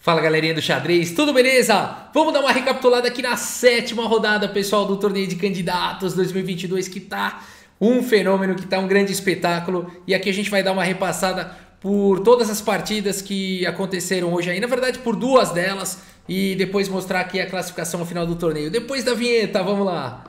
Fala galerinha do xadrez, tudo beleza? Vamos dar uma recapitulada aqui na sétima rodada, pessoal, do torneio de candidatos 2022, que tá um fenômeno, que tá um grande espetáculo. E aqui a gente vai dar uma repassada por todas as partidas que aconteceram hoje aí, na verdade por duas delas, e depois mostrar aqui a classificação final do torneio. Depois da vinheta, vamos lá!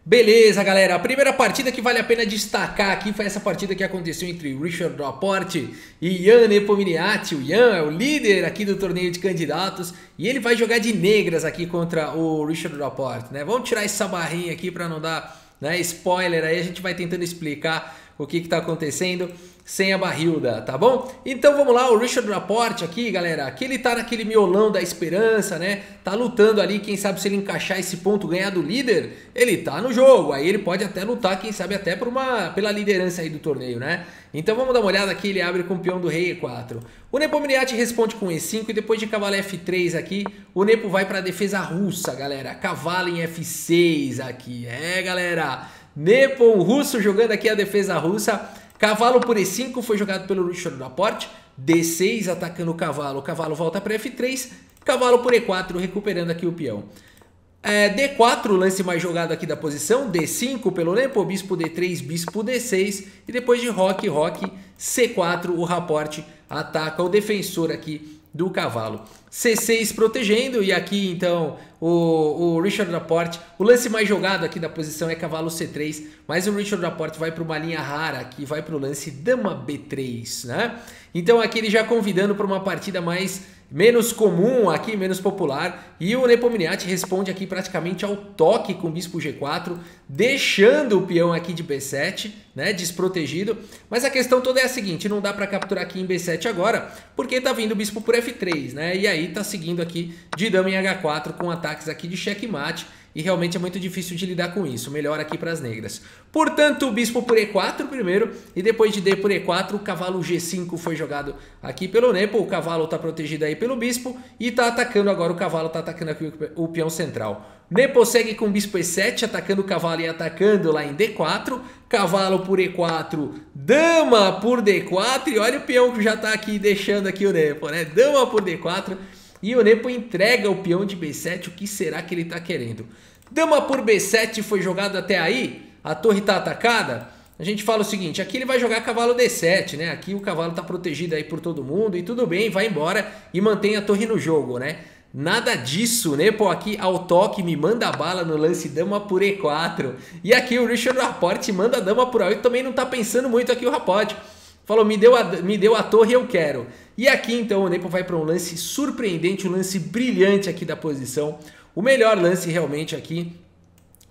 Beleza, galera, a primeira partida que vale a pena destacar aqui foi essa partida que aconteceu entre Richard Laporte e Jan Nepomniachtchi. O Jan é o líder aqui do torneio de candidatos e ele vai jogar de negras aqui contra o Richard Laporte, né? Vamos tirar essa barrinha aqui para não dar, né, spoiler aí, a gente vai tentando explicar o que está acontecendo sem a barrilda, tá bom? Então vamos lá, o Richard Laporte aqui, galera, aqui ele tá naquele miolão da esperança, né? Tá lutando ali, quem sabe se ele encaixar esse ponto, ganhar do líder, ele tá no jogo, aí ele pode até lutar, quem sabe até pela liderança aí do torneio, né? Então vamos dar uma olhada aqui, ele abre com o peão do rei E4. O Nepomniachtchi responde com E5 e depois de cavalo F3 aqui, o Nepo vai para a defesa russa, galera. Cavalo em F6 aqui, galera. Nepo, um russo jogando aqui a defesa russa. Cavalo por E5 foi jogado pelo Richard Laporte. D6 atacando o cavalo volta para F3. Cavalo por E4 recuperando aqui o peão. D4, o lance mais jogado aqui da posição. D5 pelo Nepo, bispo D3, bispo D6. E depois de roque, C4, o Laporte ataca o defensor aqui do cavalo. C6 protegendo, e aqui então o Richard Laporte, o lance mais jogado aqui da posição é cavalo C3, mas o Richard Laporte vai para uma linha rara, que vai para o lance dama B3, né? Então aqui ele já convidando para uma partida menos comum aqui, menos popular, e o Nepomniachtchi responde aqui praticamente ao toque com bispo G4, deixando o peão aqui de B7, né, desprotegido, mas a questão toda é a seguinte, não dá para capturar aqui em B7 agora, porque tá vindo o bispo por F3, né, e aí tá seguindo aqui de dama em H4 com ataques aqui de checkmate, e realmente é muito difícil de lidar com isso, melhor aqui para as negras. Portanto, o bispo por E4 primeiro, e depois de D por E4, o cavalo G5 foi jogado aqui pelo Nepo, o cavalo está protegido aí pelo bispo, e está atacando agora, o cavalo está atacando aqui o peão central. Nepo segue com bispo E7, atacando o cavalo e atacando lá em D4, cavalo por E4, dama por D4, e olha o peão que já está aqui deixando aqui o Nepo, né? Dama por D4, e o Nepo entrega o peão de B7, o que será que ele está querendo? Dama por B7 foi jogado até aí, a torre está atacada. A gente fala o seguinte, aqui ele vai jogar cavalo D7, né? Aqui o cavalo está protegido aí por todo mundo e tudo bem, vai embora e mantém a torre no jogo, né? Nada disso, Nepo aqui ao toque me manda a bala no lance dama por E4. E aqui o Richard Laporte manda a dama por A8, também não está pensando muito aqui o Laporte. Falou, me deu a torre, eu quero. E aqui então o Nepo vai para um lance surpreendente, um lance brilhante aqui da posição. O melhor lance realmente aqui,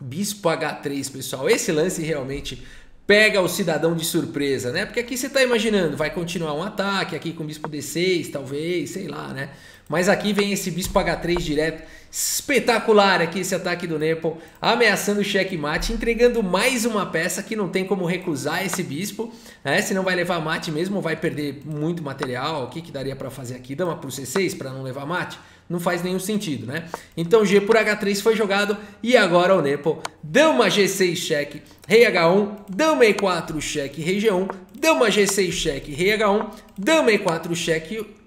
bispo H3, pessoal. Esse lance realmente pega o cidadão de surpresa, né? Porque aqui você está imaginando, vai continuar um ataque aqui com bispo D6, talvez, sei lá, né? Mas aqui vem esse bispo H3 direto, espetacular aqui esse ataque do Nepo, ameaçando o checkmate, entregando mais uma peça que não tem como recusar esse bispo, né? Senão vai levar mate mesmo, vai perder muito material. O que daria para fazer aqui? Dama por C6 para não levar mate? Não faz nenhum sentido, né? Então G por H3 foi jogado e agora o Nepo, dama G6 cheque, rei H1, dama E4 cheque, rei G1, dama G6 cheque, rei H1, dama E4 cheque,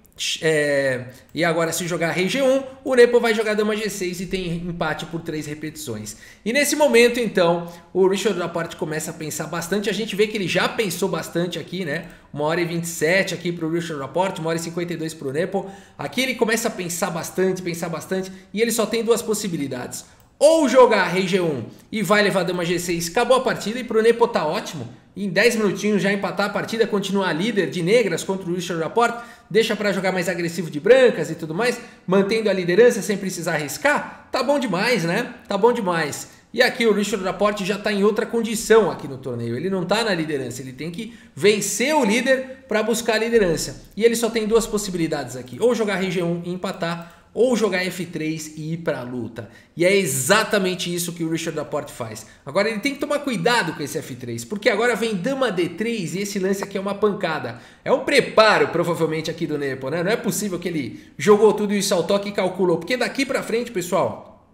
e agora se jogar rei G1, o Nepo vai jogar dama G6 e tem empate por 3 repetições. E nesse momento então o Richard Laporte começa a pensar bastante, a gente vê que ele já pensou bastante aqui, né? 1h27 aqui para o Richard Laporte, 1h52 para o Nepo. Aqui ele começa a pensar bastante, e ele só tem duas possibilidades. Ou jogar rei G1 e vai levar dama G6, acabou a partida, e para o Nepo tá ótimo. Em 10 minutinhos já empatar a partida, continuar líder de negras contra o Richard Laporte, deixa para jogar mais agressivo de brancas e tudo mais, mantendo a liderança sem precisar arriscar, tá bom demais, né? Tá bom demais. E aqui o Richard Laporte já está em outra condição aqui no torneio, ele não está na liderança, ele tem que vencer o líder para buscar a liderança. E ele só tem duas possibilidades aqui, ou jogar rei G1 e empatar, ou jogar F3 e ir para a luta. E é exatamente isso que o Richard Laporte faz. Agora ele tem que tomar cuidado com esse F3, porque agora vem dama D3 e esse lance aqui é uma pancada. É um preparo provavelmente aqui do Nepo, né? Não é possível que ele jogou tudo isso ao toque e calculou, porque daqui para frente, pessoal,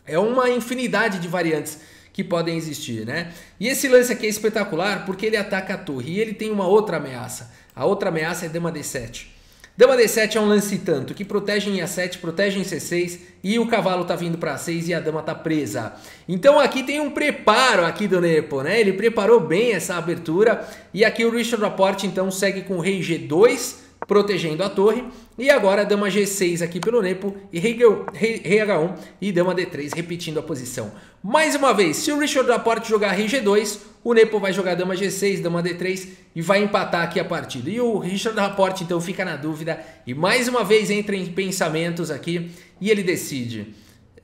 é uma infinidade de variantes que podem existir, né? E esse lance aqui é espetacular porque ele ataca a torre e ele tem uma outra ameaça. A outra ameaça é dama D7. Dama D7 é um lance tanto que protege em A7, protege em C6 e o cavalo tá vindo para A6 e a dama tá presa. Então aqui tem um preparo aqui do Nepo, né? Ele preparou bem essa abertura e aqui o Richard Laporte então segue com o rei G2 protegendo a torre e agora dama G6 aqui pelo Nepo e rei H1 e dama D3 repetindo a posição. Mais uma vez, se o Richard Laporte jogar rei G2, o Nepo vai jogar dama G6, dama D3 e vai empatar aqui a partida. E o Richard Laporte então fica na dúvida e mais uma vez entra em pensamentos aqui e ele decide.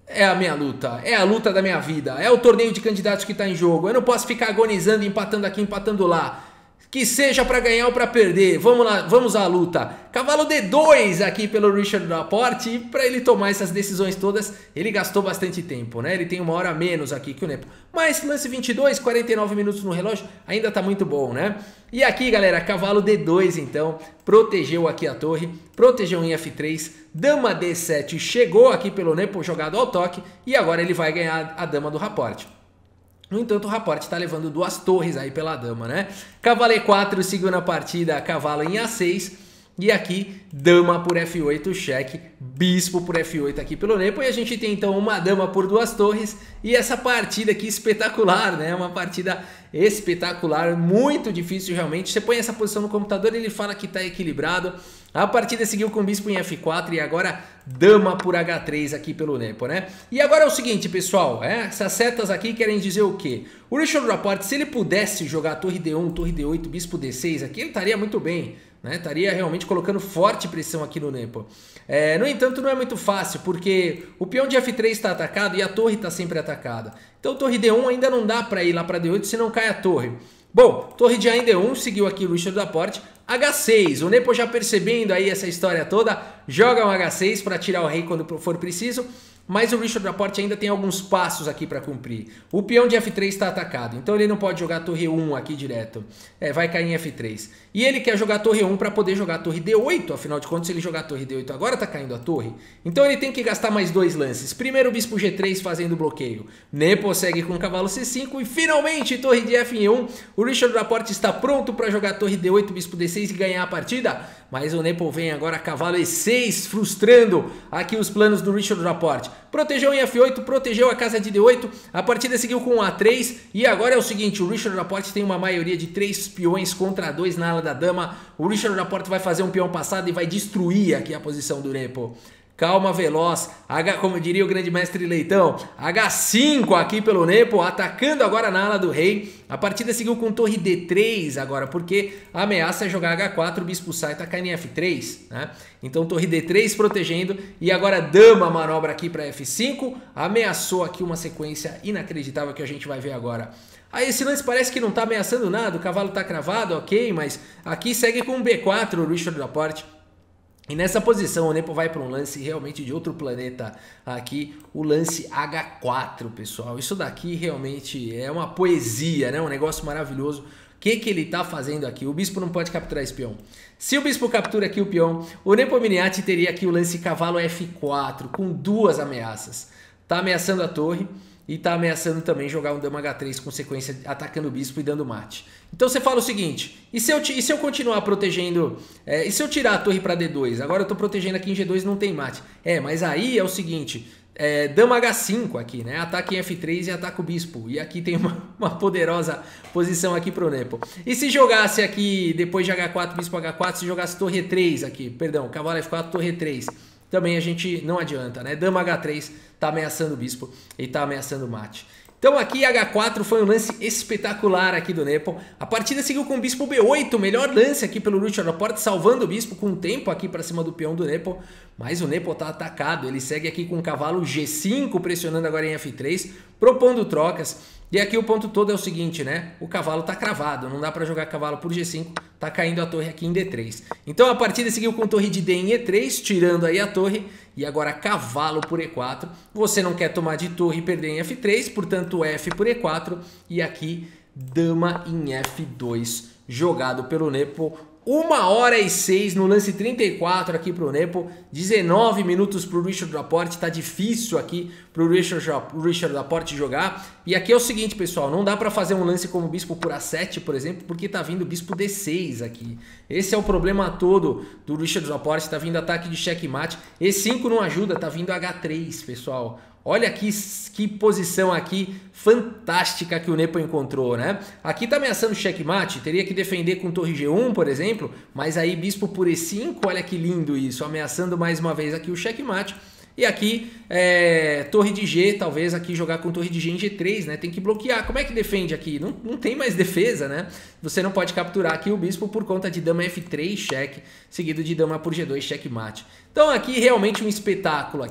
É a minha luta, é a luta da minha vida, é o torneio de candidatos que está em jogo. Eu não posso ficar agonizando, empatando aqui, empatando lá. Que seja para ganhar ou para perder, vamos lá, vamos à luta. Cavalo D2 aqui pelo Richard Laporte e para ele tomar essas decisões todas, ele gastou bastante tempo, né? Ele tem uma hora a menos aqui que o Nepo. Mas lance 22, 49 minutos no relógio, ainda tá muito bom, né? E aqui, galera, cavalo D2 então, protegeu aqui a torre, protegeu em F3, dama D7 chegou aqui pelo Nepo jogado ao toque e agora ele vai ganhar a dama do Laporte. No entanto, o Laporte está levando duas torres aí pela dama, né? Cavalo E4, segunda partida, cavalo em A6. E aqui, dama por F8, cheque, bispo por F8 aqui pelo Nepo. E a gente tem então uma dama por duas torres. E essa partida aqui espetacular, né? Uma partida espetacular, muito difícil realmente. Você põe essa posição no computador e ele fala que está equilibrado. A partida seguiu com bispo em F4 e agora dama por H3 aqui pelo Nepo, né? E agora é o seguinte, pessoal, essas setas aqui querem dizer o quê? O Richard Laporte, se ele pudesse jogar torre D1, torre D8, bispo D6 aqui, ele estaria muito bem, né? Estaria realmente colocando forte pressão aqui no Nepo. No entanto, não é muito fácil, porque o peão de F3 está atacado e a torre está sempre atacada. Então torre D1 ainda não dá para ir lá para D8, senão cai a torre. Bom, torre de A em D1, seguiu aqui o Richard Laporte. H6, o Nepo já percebendo aí essa história toda, joga um H6 para tirar o rei quando for preciso, mas o Richard Laporte ainda tem alguns passos aqui para cumprir. O peão de F3 está atacado, então ele não pode jogar torre 1 aqui direto, vai cair em F3. E ele quer jogar torre 1 para poder jogar torre D8, afinal de contas se ele jogar torre D8 agora está caindo a torre. Então ele tem que gastar mais dois lances, primeiro o bispo G3 fazendo bloqueio, Nepo segue com o cavalo C5 e finalmente torre de F1, o Richard Laporte está pronto para jogar torre D8, bispo D6 e ganhar a partida, mas o Nepo vem agora cavalo E6 frustrando aqui os planos do Richard Laporte. Protegeu em F8, protegeu a casa de D8, a partida seguiu com A3 e agora é o seguinte, o Richard Laporte tem uma maioria de 3 peões contra 2 na ala da dama, o Richard Laporte vai fazer um peão passado e vai destruir aqui a posição do Nepo. Calma, veloz, como diria o grande mestre Leitão, H5 aqui pelo Nepo, atacando agora na ala do rei. A partida seguiu com torre D3 agora, porque a ameaça é jogar H4, o bispo sai, tá caindo em F3, né? Então torre D3 protegendo e agora dama manobra aqui para F5, ameaçou aqui uma sequência inacreditável que a gente vai ver agora. Aí esse lance parece que não tá ameaçando nada, o cavalo tá cravado, ok, mas aqui segue com B4 o Richard Laporte. E nessa posição o Nepo vai para um lance realmente de outro planeta aqui, o lance H4, pessoal. Isso daqui realmente é uma poesia, né? Um negócio maravilhoso. O que ele está fazendo aqui? O bispo não pode capturar esse peão. Se o bispo captura aqui o peão, o Nepo Miniati teria aqui o lance cavalo F4 com duas ameaças. Tá ameaçando a torre e tá ameaçando também jogar um dama H3 com sequência atacando o bispo e dando mate. Então você fala o seguinte, e se eu continuar protegendo, e se eu tirar a torre para D2? Agora eu tô protegendo aqui em G2 não tem mate. Mas aí é o seguinte, dama H5 aqui, né? Ataque em F3 e ataca o bispo. E aqui tem uma poderosa posição aqui pro Nepo. E se jogasse aqui, depois de H4, bispo H4, se jogasse torre E3 aqui, perdão, cavalo F4, torre E3, também a gente não adianta, né? Dama H3 tá ameaçando o bispo e tá ameaçando o mate. Então aqui H4 foi um lance espetacular aqui do Nepo. A partida seguiu com o bispo B8, o melhor lance aqui pelo Richard Laporte, salvando o bispo com tempo aqui para cima do peão do Nepo. Mas o Nepo tá atacado, ele segue aqui com o cavalo G5, pressionando agora em F3, propondo trocas. E aqui o ponto todo é o seguinte, né? O cavalo tá cravado, não dá para jogar cavalo por G5, tá caindo a torre aqui em D3. Então a partida seguiu com torre de D em E3, tirando aí a torre. e agora cavalo por E4. Você não quer tomar de torre e perder em F3, portanto F por E4 e aqui dama em F2 jogado pelo Nepo. 1h06 no lance 34 aqui pro Nepo, 19 minutos pro Richard Laporte, tá difícil aqui pro Richard Laporte jogar. E aqui é o seguinte, pessoal, não dá para fazer um lance como bispo por A7, por exemplo, porque tá vindo bispo D6 aqui. Esse é o problema todo do Richard Laporte, tá vindo ataque de checkmate. E5 não ajuda, tá vindo H3, pessoal. Olha que posição aqui fantástica que o Nepo encontrou, né? Aqui tá ameaçando checkmate, teria que defender com torre G1, por exemplo, mas aí bispo por E5, olha que lindo isso, ameaçando mais uma vez aqui o checkmate. E aqui, torre de G, talvez aqui jogar com torre de G em G3, né? Tem que bloquear. Como é que defende aqui? Não tem mais defesa, né? Você não pode capturar aqui o bispo por conta de dama F3, cheque, seguido de dama por G2, checkmate. Então aqui realmente um espetáculo,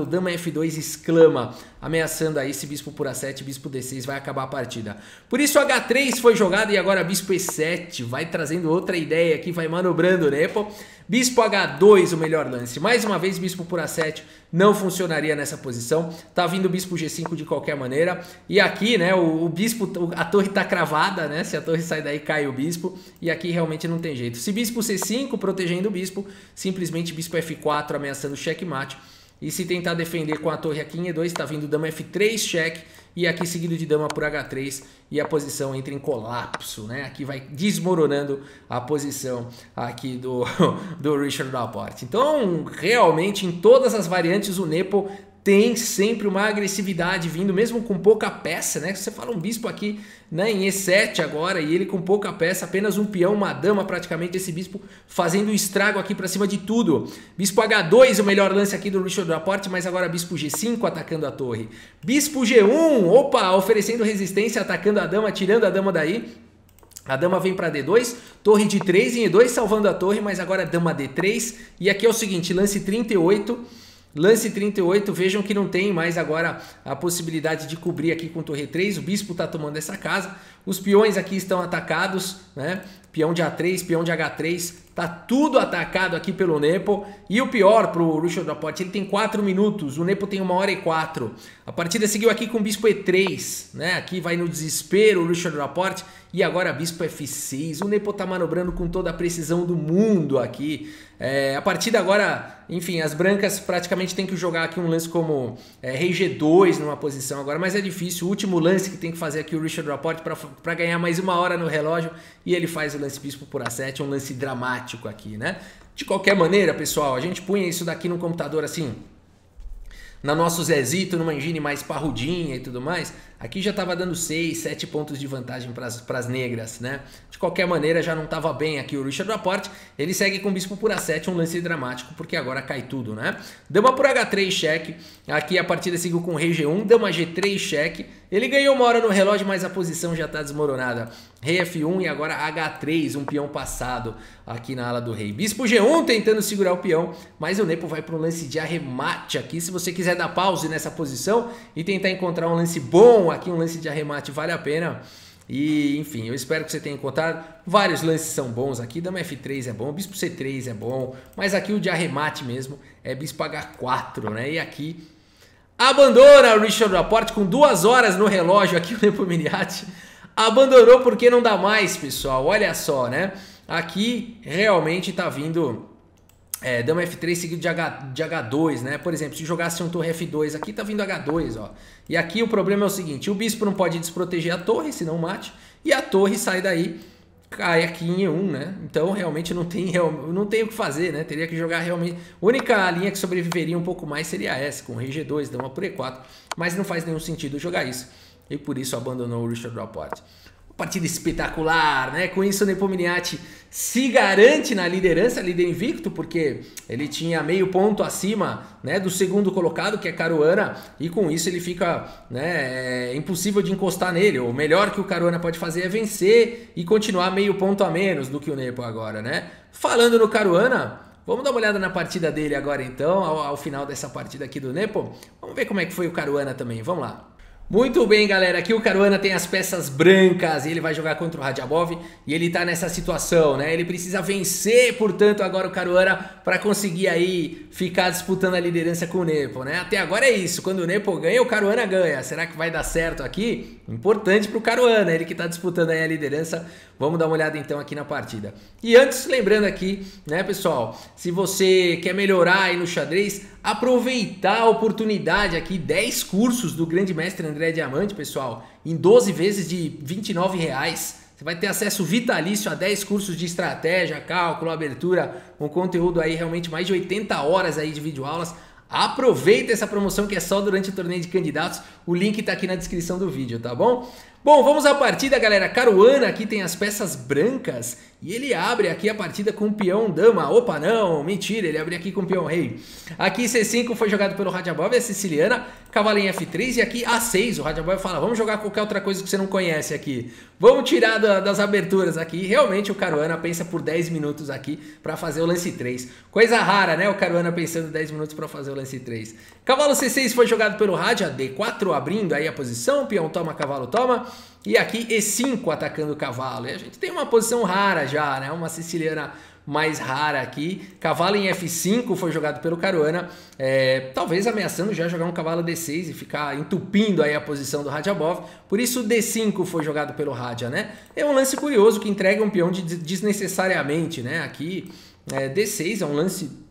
dama F2 exclama, ameaçando aí esse bispo por A7, bispo D6, vai acabar a partida. Por isso H3 foi jogado e agora bispo E7, vai trazendo outra ideia aqui, vai manobrando o Nepo. Bispo H2 o melhor lance, mais uma vez bispo por A7 não funcionaria nessa posição, tá vindo bispo G5 de qualquer maneira, e aqui, né, o bispo, a torre tá cravada, né, se a torre sai daí cai o bispo, e aqui realmente não tem jeito. Se bispo C5 protegendo o bispo, simplesmente bispo F4 ameaçando o checkmate, e se tentar defender com a torre aqui em E2, tá vindo dama F3 cheque, e aqui seguido de dama por H3 e a posição entra em colapso, né? Aqui vai desmoronando a posição aqui do Richard Laporte. Então, realmente, em todas as variantes, o Nepo tem sempre uma agressividade vindo, mesmo com pouca peça, né? Você fala um bispo aqui, né, em E7 agora, e ele com pouca peça, apenas um peão, uma dama praticamente, esse bispo fazendo estrago aqui pra cima de tudo. Bispo H2, o melhor lance aqui do Richard Laporte, mas agora bispo G5 atacando a torre. Bispo G1, opa, oferecendo resistência, atacando a dama, tirando a dama daí. A dama vem para D2, torre de 3 em E2, salvando a torre, mas agora dama D3. E aqui é o seguinte, lance 38... Lance 38, vejam que não tem mais agora a possibilidade de cobrir aqui com torre 3, o bispo está tomando essa casa, os peões aqui estão atacados, né? Peão de A3, peão de H3, tá tudo atacado aqui pelo Nepo, e o pior pro Richard Laporte, ele tem 4 minutos, o Nepo tem 1h04, a partida seguiu aqui com bispo E3, né? Aqui vai no desespero o Richard Laporte, e agora bispo F6, o Nepo tá manobrando com toda a precisão do mundo aqui, a partida agora, enfim, as brancas praticamente tem que jogar aqui um lance como rei G2 numa posição agora, mas é difícil, o último lance que tem que fazer aqui o Richard Laporte para ganhar mais 1 hora no relógio, e ele faz o lance bispo por A7, um lance dramático aqui, né? De qualquer maneira, pessoal, a gente punha isso daqui no computador assim, na nosso Zezito, numa engine mais parrudinha e tudo mais, aqui já estava dando 6, 7 pontos de vantagem para as negras, né? De qualquer maneira, já não estava bem aqui o Richard Laporte, ele segue com bispo por A7, um lance dramático, porque agora cai tudo, né? Dama por H3, cheque, aqui a partida seguiu com rei G1, dama G3, cheque, ele ganhou 1 hora no relógio, mas a posição já está desmoronada. Rei F1 e agora H3, um peão passado aqui na ala do rei. Bispo G1 tentando segurar o peão, mas o Nepo vai para um lance de arremate aqui. Se você quiser dar pause nessa posição e tentar encontrar um lance bom aqui, um lance de arremate, vale a pena. E, enfim, eu espero que você tenha encontrado. Vários lances são bons aqui. Dama F3 é bom, bispo C3 é bom, mas aqui o de arremate mesmo é bispo H4, né? E aqui abandona o Richard Laporte com 2 horas no relógio aqui o Nepo Miniati. Abandonou porque não dá mais, pessoal. Olha só, né? Aqui realmente tá vindo dama F3 seguido de H2, né? Por exemplo, se jogasse um torre F2 aqui, tá vindo H2, ó. E aqui o problema é o seguinte, o bispo não pode desproteger a torre, senão mate, e a torre sai daí, cai aqui em E1, né? Então realmente não tem o que fazer, né? Teria que jogar realmente... A única linha que sobreviveria um pouco mais seria essa, com rei G2, dama por E4, mas não faz nenhum sentido jogar isso. E por isso abandonou o Richard Laporte. Partida espetacular, né? Com isso o Nepo Miniati se garante na liderança, líder invicto, porque ele tinha meio ponto acima, né, do segundo colocado, que é Caruana, e com isso ele fica, né, impossível de encostar nele. O melhor que o Caruana pode fazer é vencer e continuar meio ponto a menos do que o Nepo agora, né? Falando no Caruana, vamos dar uma olhada na partida dele agora então, ao final dessa partida aqui do Nepo. Vamos ver como é que foi o Caruana também, vamos lá. Muito bem, galera, aqui o Caruana tem as peças brancas e ele vai jogar contra o Radjabov e ele tá nessa situação, né? Ele precisa vencer, portanto, agora o Caruana para conseguir aí ficar disputando a liderança com o Nepo, né? Até agora é isso, quando o Nepo ganha, o Caruana ganha. Será que vai dar certo aqui? Importante pro Caruana, ele que tá disputando aí a liderança. Vamos dar uma olhada então aqui na partida. E antes, lembrando aqui, né, pessoal, se você quer melhorar aí no xadrez, aproveitar a oportunidade aqui, 10 cursos do grande mestre André Diamante, pessoal, em 12 vezes de R$29. Você vai ter acesso vitalício a 10 cursos de estratégia, cálculo, abertura, um conteúdo aí realmente mais de 80 horas aí de videoaulas. Aproveita essa promoção que é só durante o torneio de candidatos, o link tá aqui na descrição do vídeo, tá bom? Bom, vamos à partida, galera. Caruana aqui tem as peças brancas e ele abre aqui a partida com o peão dama. Opa, não, mentira, ele abre aqui com o peão rei. Aqui C5 foi jogado pelo Radjabov, a siciliana, cavalo em F3 e aqui A6. O Radjabov fala, vamos jogar qualquer outra coisa que você não conhece aqui. Vamos tirar das aberturas aqui. Realmente o Caruana pensa por 10 minutos aqui para fazer o lance 3. Coisa rara, né? O Caruana pensando 10 minutos para fazer o lance 3. Cavalo C6 foi jogado pelo Radja, D4 abrindo aí a posição, peão toma, cavalo toma. E aqui E5 atacando o cavalo. E a gente tem uma posição rara já, né? Uma siciliana mais rara aqui. Cavalo em F5 foi jogado pelo Caruana. Talvez ameaçando já jogar um cavalo D6 e ficar entupindo aí a posição do Radjabov. Por isso o D5 foi jogado pelo Radja, né? É um lance curioso que entrega um peão desnecessariamente, né? Aqui D6 é um lance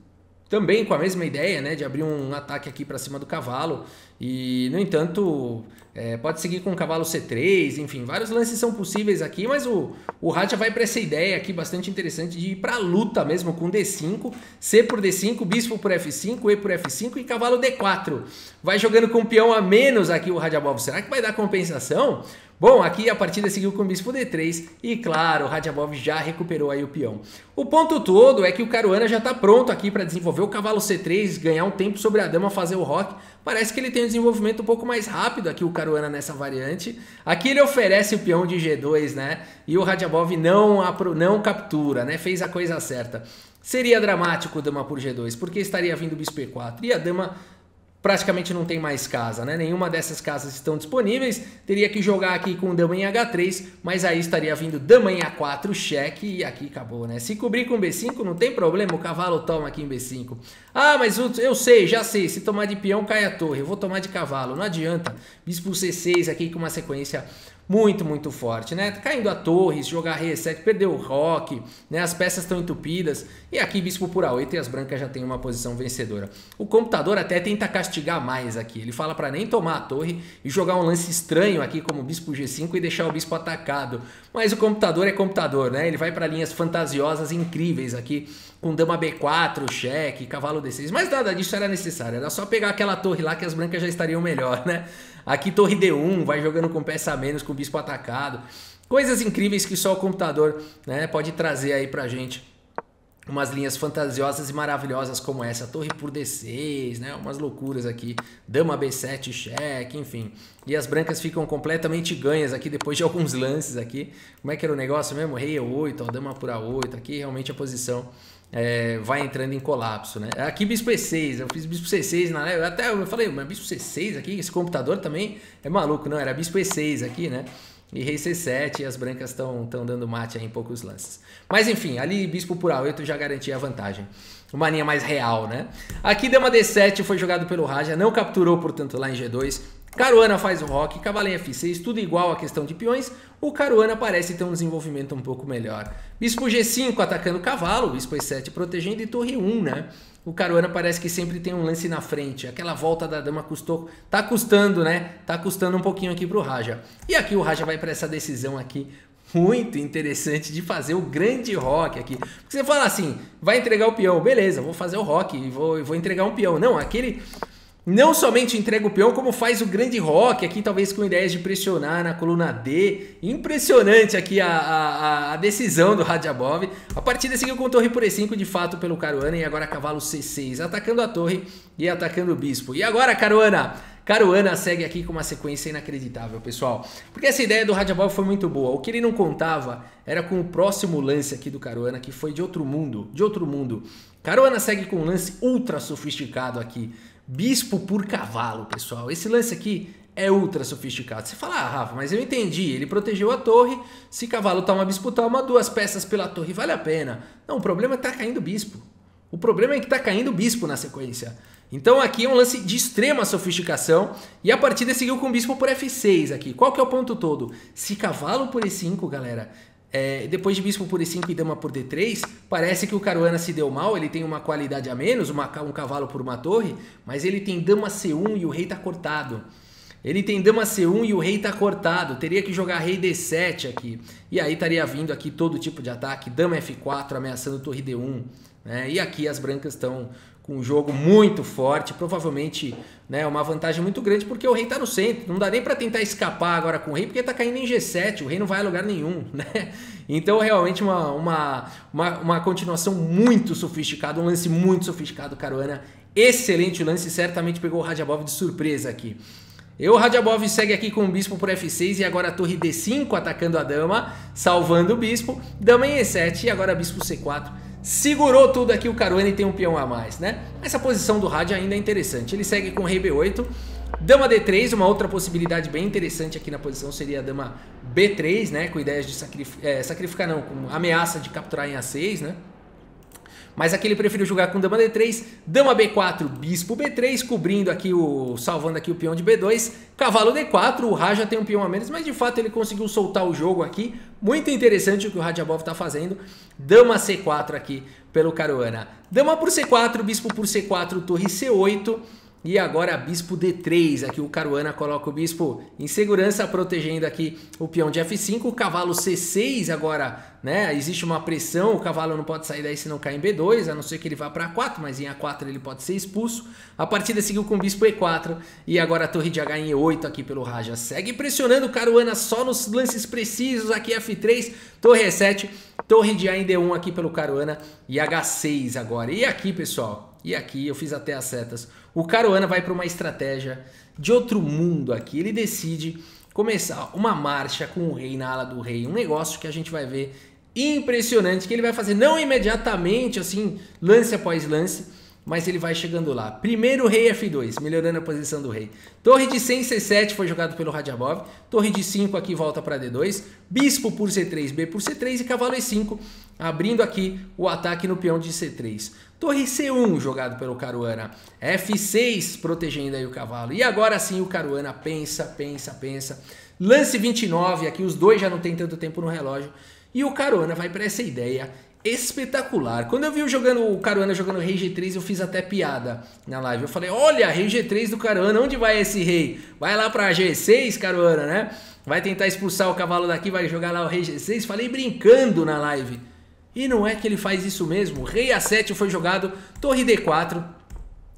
também com a mesma ideia, né, de abrir um ataque aqui para cima do cavalo e, no entanto, pode seguir com o cavalo C3, enfim, vários lances são possíveis aqui, mas o Radja vai para essa ideia aqui bastante interessante de ir para a luta mesmo com D5, C por D5, bispo por F5, E por F5 e cavalo D4. Vai jogando com peão a menos aqui o Radjabov, será que vai dar compensação? Bom, aqui a partida seguiu com o bispo D3 e, claro, o Radjabov já recuperou aí o peão. O ponto todo é que o Caruana já está pronto aqui para desenvolver o cavalo C3, ganhar um tempo sobre a dama, fazer o roque. Parece que ele tem um desenvolvimento um pouco mais rápido aqui, o Caruana, nessa variante. Aqui ele oferece o peão de G2, né? E o Radjabov não captura, né? Fez a coisa certa. Seria dramático dama por G2, porque estaria vindo bispo E4 e a dama praticamente não tem mais casa, né? Nenhuma dessas casas estão disponíveis. Teria que jogar aqui com dama em H3, mas aí estaria vindo dama em A4, cheque, e aqui acabou, né? Se cobrir com B5 não tem problema, o cavalo toma aqui em B5. Ah, mas eu sei, já sei, se tomar de peão cai a torre, eu vou tomar de cavalo, não adianta. Bispo C6 aqui com uma sequência muito forte, né? Caindo a torre, jogar rei E7, perdeu o roque, né? As peças estão entupidas. E aqui bispo por A8 e as brancas já têm uma posição vencedora. O computador até tenta castigar mais aqui. Ele fala para nem tomar a torre e jogar um lance estranho aqui como bispo G5 e deixar o bispo atacado. Mas o computador é computador, né? Ele vai para linhas fantasiosas incríveis aqui, com dama B4, cheque, cavalo D6. Mas nada disso era necessário. Era só pegar aquela torre lá que as brancas já estariam melhor, né? Aqui torre D1, vai jogando com peça a menos, com o bispo atacado. Coisas incríveis que só o computador, né, pode trazer aí pra gente. Umas linhas fantasiosas e maravilhosas como essa. Torre por D6, né? Umas loucuras aqui. Dama B7, cheque, enfim. E as brancas ficam completamente ganhas aqui depois de alguns lances aqui. Como é que era o negócio mesmo? Rei E8, ó, dama por A8. Aqui realmente a posição vai entrando em colapso, né? Aqui bispo E6, eu fiz bispo C6 eu falei, mas bispo C6 aqui, esse computador também é maluco, não? Era bispo E6 aqui, né? E rei C7 e as brancas estão dando mate aí em poucos lances. Mas enfim, ali bispo por A8 já garantia a vantagem. Uma linha mais real, né? Aqui dama D7 foi jogado pelo Radja, não capturou, portanto, lá em G2. Caruana faz o roque, cavalo em F6, tudo igual a questão de peões. O Caruana parece ter um desenvolvimento um pouco melhor. Bispo G5 atacando o cavalo, bispo E7 protegendo e torre 1, né? O Caruana parece que sempre tem um lance na frente. Aquela volta da dama tá custando, né? Tá custando um pouquinho aqui pro Radja. E aqui o Radja vai para essa decisão aqui muito interessante de fazer o grande roque aqui. Porque você fala assim, vai entregar o peão, beleza, vou fazer o roque e vou entregar um peão. Não, aquele não somente entrega o peão, como faz o grande roque aqui, talvez com ideias de pressionar na coluna D. Impressionante aqui a decisão do Radjabov. A partida seguiu com torre por E5 de fato pelo Caruana e agora cavalo C6, atacando a torre e atacando o bispo. E agora Caruana segue aqui com uma sequência inacreditável, pessoal. Porque essa ideia do Radjabov foi muito boa. O que ele não contava era com o próximo lance aqui do Caruana, que foi de outro mundo, Caruana segue com um lance ultra sofisticado aqui. Bispo por cavalo, pessoal. Esse lance aqui é ultra sofisticado. Você fala, ah, Rafa, mas eu entendi, ele protegeu a torre, se cavalo toma bispo toma, 2 peças pela torre, vale a pena. Não, o problema é que tá caindo bispo. O problema é que tá caindo bispo na sequência. Então aqui é um lance de extrema sofisticação e a partida seguiu com bispo por F6 aqui. Qual que é o ponto todo? Se cavalo por E5, galera, depois de bispo por E5 e dama por D3, parece que o Caruana se deu mal, ele tem uma qualidade a menos, um cavalo por uma torre, mas ele tem dama C1 e o rei tá cortado. Ele tem dama C1 e o rei tá cortado, teria que jogar rei D7 aqui. E aí estaria vindo aqui todo tipo de ataque, dama F4 ameaçando torre D1. Né? E aqui as brancas estão com um jogo muito forte, provavelmente, né, uma vantagem muito grande, porque o rei tá no centro, não dá nem para tentar escapar agora com o rei, porque tá caindo em G7, o rei não vai a lugar nenhum, né? Então realmente uma continuação muito sofisticada, um lance muito sofisticado, Caruana, excelente lance, certamente pegou o Radjabov de surpresa aqui. O Radjabov segue aqui com o bispo por F6 e agora a torre D5 atacando a dama, salvando o bispo, dama em E7 e agora bispo C4. Segurou tudo aqui o Caruana e tem um peão a mais, né? Essa posição do Radja ainda é interessante. Ele segue com rei B8, dama D3, uma outra possibilidade bem interessante aqui na posição seria a dama B3, né? Com ideias de sacrificar não, com ameaça de capturar em A6, né? Mas aqui ele preferiu jogar com dama D3, dama B4, bispo B3, cobrindo aqui salvando aqui o peão de B2, cavalo D4, o Radja tem um peão a menos, mas de fato ele conseguiu soltar o jogo aqui. Muito interessante o que o Radjabov está fazendo. Dama C4 aqui pelo Caruana. Dama por C4, bispo por C4, torre C8. E agora bispo D3, aqui o Caruana coloca o bispo em segurança, protegendo aqui o peão de F5, o cavalo C6 agora, né, existe uma pressão, o cavalo não pode sair daí se não cair em B2, a não ser que ele vá para A4, mas em A4 ele pode ser expulso. A partida seguiu com o bispo E4 e agora a torre de H em E8 aqui pelo Radja. Segue pressionando o Caruana só nos lances precisos, aqui F3, torre E7, torre de A em D1 aqui pelo Caruana e H6 agora. E aqui, pessoal... E aqui eu fiz até as setas. O Caruana vai para uma estratégia de outro mundo aqui. Ele decide começar uma marcha com o rei na ala do rei. Um negócio que a gente vai ver impressionante. Que ele vai fazer não imediatamente, assim, lance após lance. Mas ele vai chegando lá. Primeiro rei F2, melhorando a posição do rei. Torre de 100 C7 foi jogado pelo Radjabov. Torre de 5 aqui volta para D2. Bispo por C3, B por C3 e cavalo E5. Abrindo aqui o ataque no peão de C3. Torre C1 jogado pelo Caruana. F6 protegendo aí o cavalo. E agora sim o Caruana pensa. Lance 29, aqui os dois já não tem tanto tempo no relógio. E o Caruana vai para essa ideia espetacular. Quando eu vi o Caruana jogando rei G3, eu fiz até piada na live. Eu falei, olha, rei G3 do Caruana, onde vai esse rei? Vai lá para G6, Caruana, né? Vai tentar expulsar o cavalo daqui, vai jogar lá o rei G6. Falei brincando na live. E não é que ele faz isso mesmo. Rei A7 foi jogado, torre D4,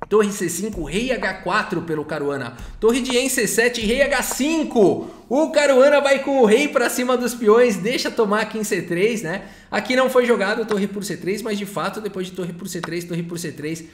torre C5, rei H4 pelo Caruana. Torre de em C7, rei H5. O Caruana vai com o rei para cima dos peões, deixa tomar aqui em C3, né? Aqui não foi jogado torre por C3, mas de fato depois de torre por C3,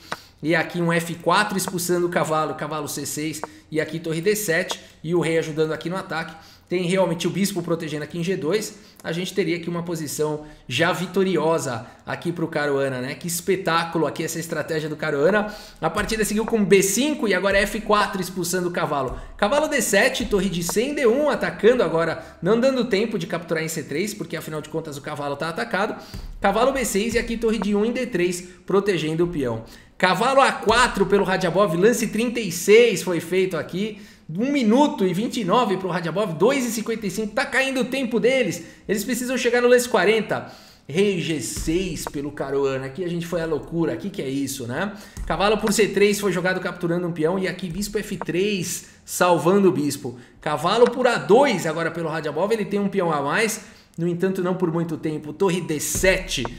e aqui um F4 expulsando o cavalo, cavalo C6 e aqui torre D7 e o rei ajudando aqui no ataque. Tem realmente o bispo protegendo aqui em G2, a gente teria aqui uma posição já vitoriosa aqui para o Caruana, né? Que espetáculo aqui essa estratégia do Caruana. A partida seguiu com B5 e agora F4 expulsando o cavalo. Cavalo D7, torre de 100 D1 atacando agora, não dando tempo de capturar em C3, porque afinal de contas o cavalo está atacado. Cavalo B6 e aqui torre de 1 em D3 protegendo o peão. Cavalo A4 pelo Radjabov, lance 36 foi feito aqui. 1 minuto e 29 para o Radjabov, 2:55, tá caindo o tempo deles, eles precisam chegar no lance 40. Rei G6 pelo Caruana, aqui a gente foi à loucura, aqui que é isso, né? Cavalo por C3 foi jogado capturando um peão e aqui bispo F3 salvando o bispo. Cavalo por A2 agora pelo Radjabov, ele tem um peão a mais, no entanto não por muito tempo, torre D7.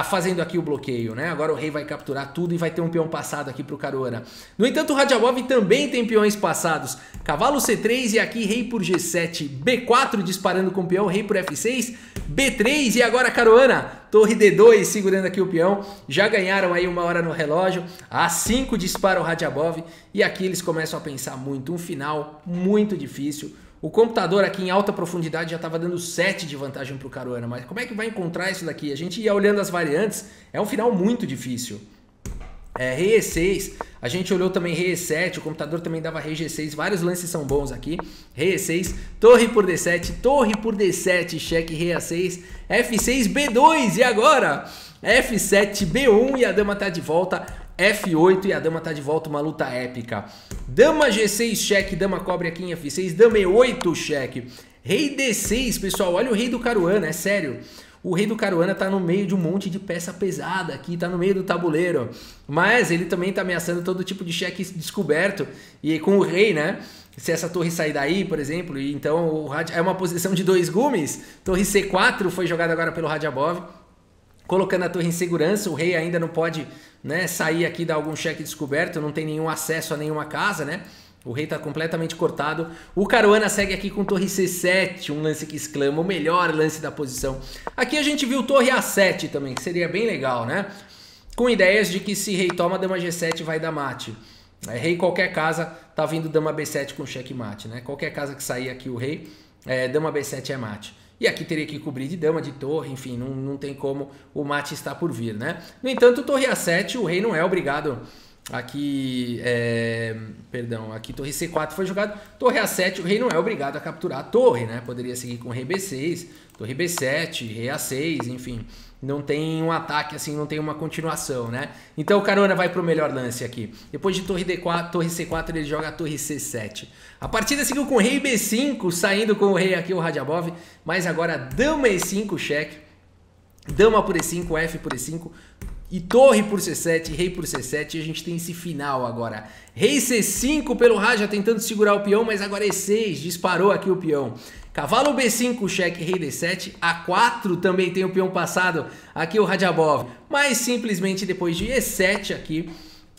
Fazendo aqui o bloqueio, né? Agora o rei vai capturar tudo e vai ter um peão passado aqui para o Caruana. No entanto, o Radjabov também tem peões passados. Cavalo C3 e aqui rei por G7, B4 disparando com o peão, rei por F6, B3 e agora Caruana, torre D2 segurando aqui o peão. Já ganharam aí 1 hora no relógio. A5 dispara o Radjabov e aqui eles começam a pensar muito. Um final muito difícil. O computador aqui em alta profundidade já estava dando 7 de vantagem para o Caruana, mas como é que vai encontrar isso daqui? A gente ia olhando as variantes, é um final muito difícil. Rei E6, a gente olhou também Rei E7, o computador também dava Rei G6, vários lances são bons aqui. Rei E6, torre por D7, torre por D7, cheque Rei A6, F6, B2 e agora F7, B1 e a dama tá de volta, F8 e a dama tá de volta, uma luta épica. Dama G6, cheque, dama cobre aqui em F6, dama E8, cheque. Rei D6, pessoal, olha o rei do Caruana, é sério. O rei do Caruana tá no meio de um monte de peça pesada aqui, tá no meio do tabuleiro. Mas ele também tá ameaçando todo tipo de cheque descoberto. E com o rei, né? Se essa torre sair daí, por exemplo, e então é uma posição de 2 gumes. Torre C4 foi jogada agora pelo Radjabov, colocando a torre em segurança. O rei ainda não pode, né, sair aqui e dar algum cheque descoberto, não tem nenhum acesso a nenhuma casa, né? O rei está completamente cortado. O Caruana segue aqui com torre C7, um lance que exclama, o melhor lance da posição. Aqui a gente viu torre A7 também, que seria bem legal, né? Com ideias de que se rei toma, dama G7 vai dar mate. Rei qualquer casa, tá vindo dama B7 com cheque mate, né? Qualquer casa que sair aqui o rei, dama B7 é mate. E aqui teria que cobrir de dama, de torre, enfim, não tem como, o mate está por vir, né? No entanto, torre A7, o rei não é obrigado. Aqui, aqui torre C4 foi jogado, torre A7, o rei não é obrigado a capturar a torre, né? Poderia seguir com rei B6, torre B7, rei A6, enfim, não tem um ataque assim, não tem uma continuação, né? Então o Caruana vai para o melhor lance aqui. Depois de torre D4, torre C4, ele joga a torre C7. A partida seguiu com rei B5, saindo com o rei aqui, o Radjabov, mas agora dama E5, cheque, dama por E5, F por E5, e torre por C7, rei por C7, e a gente tem esse final agora. Rei C5 pelo Raja tentando segurar o peão, mas agora E6, disparou aqui o peão. Cavalo B5, cheque, rei D7, A4 também tem o peão passado, aqui o Radjabov. Mas simplesmente depois de E7 aqui,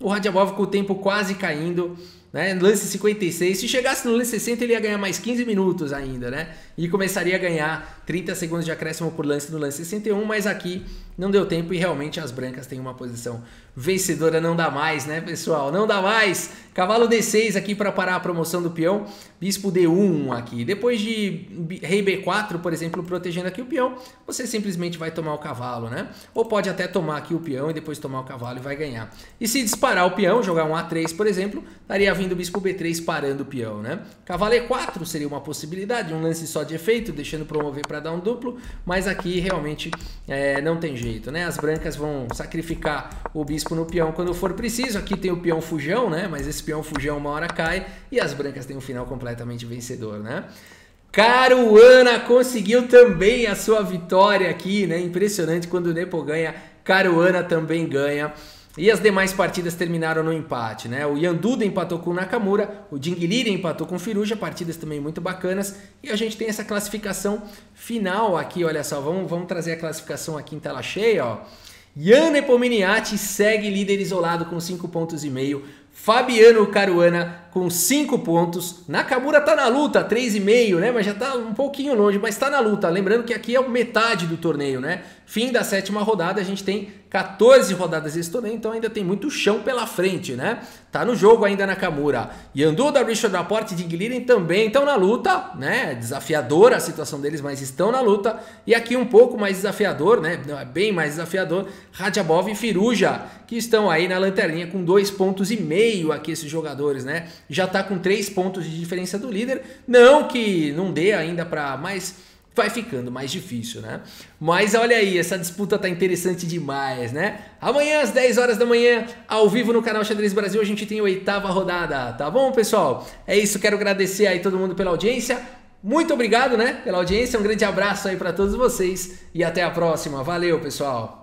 o Radjabov com o tempo quase caindo, né? Lance 56, se chegasse no lance 60 ele ia ganhar mais 15 minutos ainda, né? E começaria a ganhar 30 segundos de acréscimo por lance no lance 61, mas aqui não deu tempo e realmente as brancas têm uma posição vencedora, não dá mais, né, pessoal? Não dá mais! Cavalo D6 aqui para parar a promoção do peão, bispo D1 aqui. Depois de rei B4, por exemplo, protegendo aqui o peão, você simplesmente vai tomar o cavalo, né? Ou pode até tomar aqui o peão e depois tomar o cavalo e vai ganhar. E se disparar o peão, jogar um A3, por exemplo, estaria vindo o bispo B3 parando o peão, né? Cavalo E4 seria uma possibilidade, um lance só de efeito, deixando promover para dar um duplo, mas aqui realmente não tem jeito, né? As brancas vão sacrificar o bispo no peão quando for preciso. Aqui tem o peão fujão, né? Mas esse peão fujão uma hora cai e as brancas têm um final completamente vencedor, né? Caruana conseguiu também a sua vitória aqui, né? Impressionante, quando o Nepo ganha, Caruana também ganha. E as demais partidas terminaram no empate, né? O Yanduda empatou com o Nakamura, o Dinguilira empatou com o Firuja, partidas também muito bacanas. E a gente tem essa classificação final aqui, olha só, vamos trazer a classificação aqui em tela cheia, ó. Ian Nepomniachtchi segue líder isolado com 5,5 pontos. Fabiano Caruana com 5 pontos. Nakamura tá na luta, 3,5, né? Mas já tá um pouquinho longe, mas tá na luta. Lembrando que aqui é metade do torneio, né? Fim da 7ª rodada, a gente tem 14 rodadas desse torneio, então ainda tem muito chão pela frente, né? Tá no jogo ainda Nakamura. Yanduda, Richard Laporte e Dinguilira também estão na luta, né? Desafiadora a situação deles, mas estão na luta. E aqui um pouco mais desafiador, né? Bem mais desafiador, Radjabov e Firuja, que estão aí na lanterninha com 2,5 pontos aqui esses jogadores, né? Já tá com 3 pontos de diferença do líder. Não que não dê ainda para mais, vai ficando mais difícil, né? Mas olha aí, essa disputa tá interessante demais, né? Amanhã às 10 horas da manhã, ao vivo no canal Xadrez Brasil, a gente tem a 8ª rodada, tá bom, pessoal? É isso, quero agradecer aí todo mundo pela audiência. Muito obrigado, né, pela audiência. Um grande abraço aí para todos vocês e até a próxima. Valeu, pessoal!